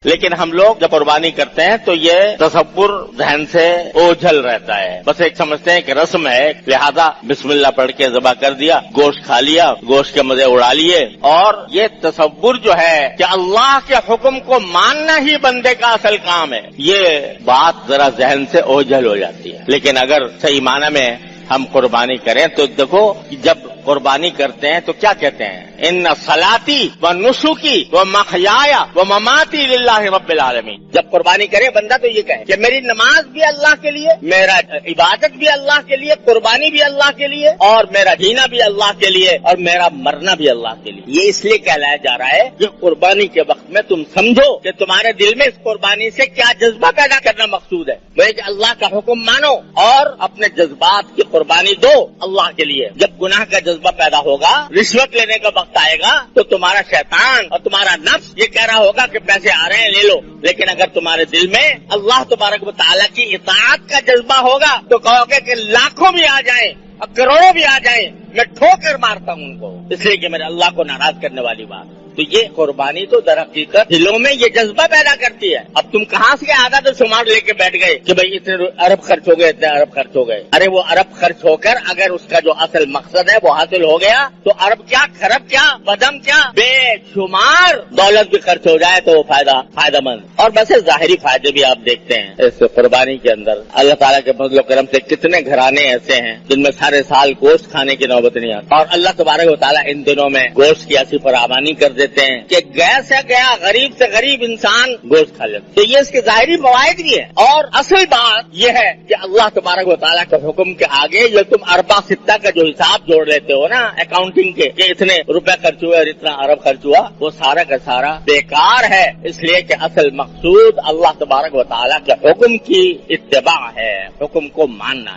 لیکن ہم لوگ جب قربانی کرتے ہیں تو یہ تصور ذہن سے اوجھل رہتا ہے، بس ایک سمجھتے ہیں کہ رسم ہے، لہذا بسم اللہ پڑھ کے ذبح کر دیا، گوشت کھا لیا، گوشت کے مزے اڑا لیے، اور یہ تصور جو ہے کہ اللہ کے حکم کو ماننا ہی بندے کا اصل کام ہے، یہ بات ذرا ذہن سے اوجھل ہو جاتی ہے۔ لیکن اگر صحیح معنی میں ہم قربانی کریں تو دیکھو جب قربانی کرتے ہیں تو کیا کہتے ہیں؟ ان صلاتی و نسکی و محیایا و مماتی للہ رب العالمین۔ جب قربانی کرے بندہ تو یہ کہے کہ میری نماز بھی اللہ کے لیے، میرا عبادت بھی اللہ کے لیے، قربانی بھی اللہ کے لیے، اور میرا جینا بھی اللہ کے لیے، اور میرا مرنا بھی اللہ کے لیے۔ یہ اس لیے کہلایا جا رہا ہے کہ قربانی کے وقت میں تم سمجھو کہ تمہارے دل میں اس قربانی سے کیا جذبہ پیدا کرنا مقصود ہے، وہ کہ اللہ کا حکم مانو اور اپنے جذبات کی قربانی دو اللہ کے لیے۔ جب گناہ کا جذبہ پیدا ہوگا، رشوت لینے کا وقت آئے گا تو تمہارا شیطان اور تمہارا نفس یہ کہہ رہا ہوگا کہ پیسے آ رہے ہیں لے لو، لیکن اگر تمہارے دل میں اللہ تبارک و تعالیٰ کی اطاعت کا جذبہ ہوگا تو کہو گے کہ لاکھوں بھی آ جائیں اور کروڑوں بھی آ جائیں میں ٹھوکر مارتا ہوں ان کو، اس لیے کہ میرے اللہ کو ناراض کرنے والی بات۔ تو یہ قربانی تو در حقیقت دلوں میں یہ جذبہ پیدا کرتی ہے۔ اب تم کہاں سے آدھا تو شمار لے کے بیٹھ گئے کہ بھئی اتنے ارب خرچ ہو گئے، اتنے ارب خرچ ہو گئے۔ ارے وہ ارب خرچ ہو کر اگر اس کا جو اصل مقصد ہے وہ حاصل ہو گیا تو ارب کیا، خرب کیا، بدم کیا، بے شمار دولت بھی خرچ ہو جائے تو وہ فائدہ مند۔ اور بس ظاہری فائدے بھی آپ دیکھتے ہیں اس قربانی کے اندر۔ اللہ تعالیٰ کے فضل و کرم سے کتنے گھرانے ایسے ہیں جن میں سارے سال گوشت کھانے کی نوبت نہیں آتی، اور اللہ تبارک و تعالیٰ ان دنوں میں گوشت کی ایسی فراوانی کر دیتے ہیں کہ گیا سے گیا غریب سے غریب انسان گوشت کھا لیتا۔ تو یہ اس کے ظاہری فوائد بھی ہے، اور اصل بات یہ ہے کہ اللہ تبارک و تعالیٰ کے حکم کے آگے یہ تم اربا ستہ کا جو حساب جوڑ لیتے ہو نا اکاؤنٹنگ کے کہ اتنے روپے خرچ ہوئے اور اتنا ارب خرچ ہوا، وہ سارا کا سارا بیکار ہے، اس لیے کہ اصل مقصود اللہ تبارک و تعالیٰ کے حکم کی اتباع ہے، حکم کو ماننا ہے۔